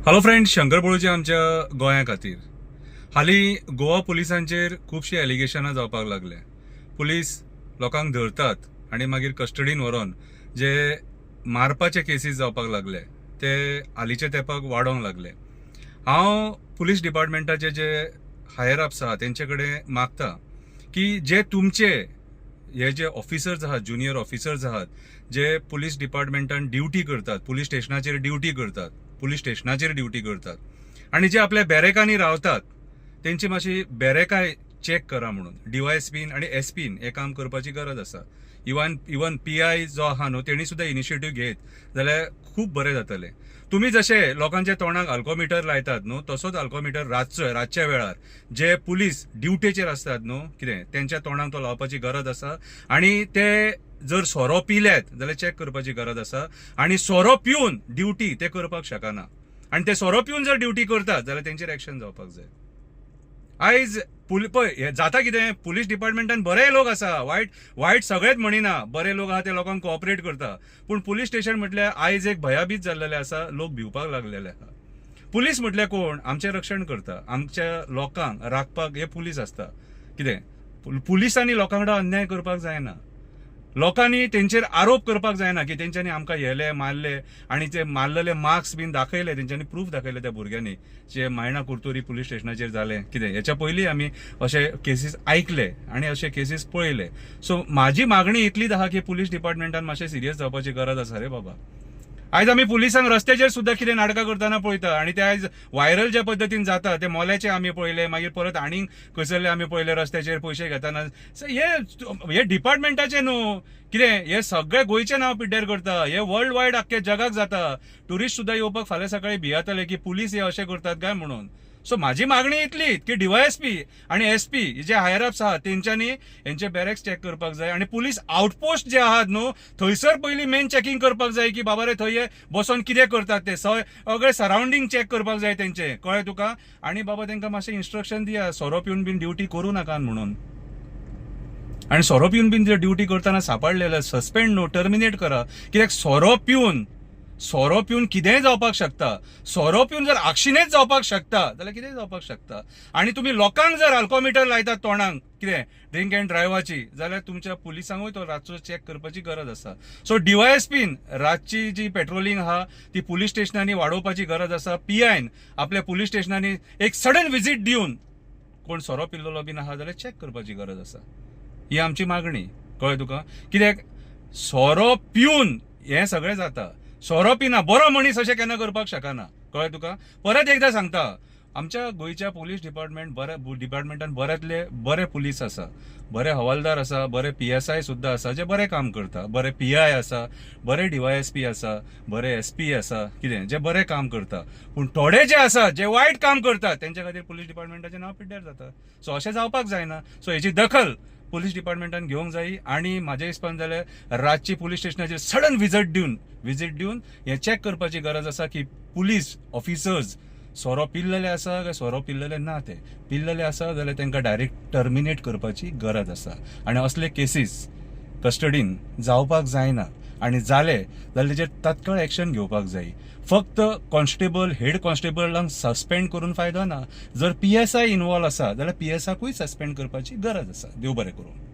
Hello friends, Shankar पळूचे आमच्या गोंया खातीर हालीं गोवा पुलिसांचेर खुबशी एलिगेशनां जावपाक लागले. पुलीस लोकांक धरतात आनी मागीर कस्टडीन व्हरोन जे मारपाचे केसीस जावपाक लागले ते हालींच्या तेंपाक वाडोंक लागले. हांव पुलीस डिपार्टमेंटाचे जे हायर अप्स आहात तेंचे कडेन मागता की जे तुमचे हे जे ऑफिसर्स आहात, ज्युनियर ऑफिसर्स आहात, जे पुलीस डिपार्टमेंटान ड्युटी करतात, पुलीस स्टेशनाचेर ड्युटी करतात, पुलीस स्टेशनाचेर ड्युटी करतात आणि जे आपल्या बॅरेकांनी रावतात तेंची मातशी बॅरेकाय चेक करा म्हणून DYSPन आणि SPन हे काम करपाची गरज आसा. इवन PI जो आहा न्हू तेणी सुद्धा इनिशिएटीव घेत जाल्यार खूब बरें जातलें. तुम्ही जशे लोकांच्या तोंडाक अल्कोमिटर लायतात न्हू तसोच अल्कोमिटर रातच्या वेळार जे पुलीस ड्युटेचेर असतात न्हू कितें तेंच्या तोंडाक तो लावपाची गरज आसा आणि ते जर सोरो पिल्यात जाल्यार चेक करपाची गरज आसा आणि सोरो पिवन ड्युटी ते करपाक शकना आणि ते सोरो पिवन जर ड्युटी करतात जाल्यार तेंचेर एक्शन जावपाक जाय. आयज पळय जाता कितें, पुलीस डिपार्टमेंटान बरे लोक आसा, वायट सगळेच म्हणिना, बरे लोक आहा ते लोकांक कोऑपरेट करता, पूण पुलीस स्टेशन म्हटल्यार आयज एक भयाभीत जाल्लेले आसा, लोक भिवपाक लागलेले आहा. पुलीस म्हटल्यार कोण? आमचें रक्षण करता, आमच्या लोकांक राखपाक हे पुलीस असता. कितें पुलिसांनी लोकांकडेन अन्याय करपाक जायना, लोकांनी तेंचेर आरोप करपाक जायना की तेंच्यांनी आमकां हेले मारले आणि ते मारलेले मार्क्स बीन दाखयले, तेंच्यांनी प्रूफ दाखयले त्या भुरग्यांनी जे मायणा कुर्तोरी पुलीस स्टेशनाचेर जाले. कितें हेच्या पयलीं आमी अशे केसीस आयकले आणि अशे केसीस पळयले. सो म्हाजी मागणी इतलीच आहा की पुलीस डिपार्टमेंटान मातशें सिरियस जावपाची गरज आसा रे बाबा. आयज आमी पुलिसांक रस्त्याचेर सुद्धा कितें नाटकां करतना पळयता आणि ते आयज व्हायरल ज्या पद्दतीन जाता ते मोल्याचे आमी पळयले, मागीर परत आनीक खंयसरले आमी पळयले रस्त्याचेर पयशे घेताना. हे डिपार्टमेंटाचे न्हू, कितें हे सगळे गोंयचे नांव पिड्ड्यार करता, हे वर्ल्ड वायड आख्खे जगाक जाता. ट्युरिस्ट सुद्धा येवपाक फाल्यां सकाळी भियातले की पुलीस हे अशें करतात काय म्हणून. सो म्हाजी मागणी इतलीच की DYSP आणि SP जे हायर अप्स आहात तेंच्यांनी हेंचे बॅरेक्स चेक करपाक जाय आणि पुलीस आउटपोस्ट जे आहात न्हू थंयसर पयलीं मेन चेकिंग करपाक जाय की बाबा रे थंय बसून कितें करतात ते सगळे सराउंडिंग चेक करपाक जाय तेंचे, कळ्ळें तुका. आणि बाबा तेंकां मातशें इन्स्ट्रक्शन दिया, सोरो पिवन बीन ड्युटी करूं नाका म्हणून. आणि सोरो पिवन बीन जर ड्युटी करताना सापडलेलं सस्पेंड नो टर्मिनेट करा. कित्याक सोरो पिवन कितेंय जावपाक शकता. सोरो पिवन जर आक्षिणेच जावपाक शकता जाल्यार कितेंय जावपाक शकता. आणि तुम्ही लोकांक जर अल्कोमिटर लायतात तोंडाक कितें ड्रिंक अँड ड्रायव्हाची जाल्यार तुमच्या पुलिसांकूय तो रातचो चेक करपाची गरज आसा. सो DYSPन रातची जी पेट्रोलिंग आहा ती पुलीस स्टेशनांनी वाडोवपाची गरज आसा. PIन आपल्या पुलीस स्टेशनांनी एक सडन विजीट दिवन कोण सोरो पिल्लोलो बीन आहा जाल्यार चेक करपाची गरज आसा. ही आमची मागणी, कळ्ळें तुका. कित्याक सोरो पिवन हें सगळें जाता. सोरो पिना बरो मनीस अशें केन्ना करपाक शकना, कळ्ळें तुका. परत एकदां सांगता, आमच्या गोंयच्या पुलीस डिपार्टमेंटान बऱ्यांतले बरे पुलीस आसा, बरे हवालदार आसा, बरे PSI सुद्धा आसा जे बरे काम करता, बरे PI आसा, बरे DYSP आसा, बरे SP आसा, कितें जे बरे काम करता. पूण थोडे जे आसा जे वायट काम करतात तेंच्या खातीर पुलीस डिपार्टमेंटाचें नांव पिड्ड्यार जाता. सो अशें जावपाक जायना. सो हेची दखल पुलीस डिपार्टमेंटान घेवंक जाय आणि म्हाज्या हिसपान जाल्यार रातची पुलीस स्टेशनाचेर सडन विजीट दिवन हे चेक करपाची गरज आसा की पुलीस ऑफिसर्स सोरो पिल्लेले आसा काय सोरो पिल्लेले ना. ते पिल्लेले आसा जाल्यार तांकां डायरेक्ट टर्मिनेट करपाची गरज आसा आणि असले केसीस कस्टडीन जावपाक जायना आणि जाले जाल्यार तेचेर तत्काळ एक्शन घेवपाक जाय. फक्त कॉन्स्टेबल हेड कॉन्स्टेबलांक सस्पेंड करून फायदो ना. जर PSI इन्वॉल्व आसा जाल्यार PSIकूय सस्पेंड करपाची गरज आसा. देव बरें करूं.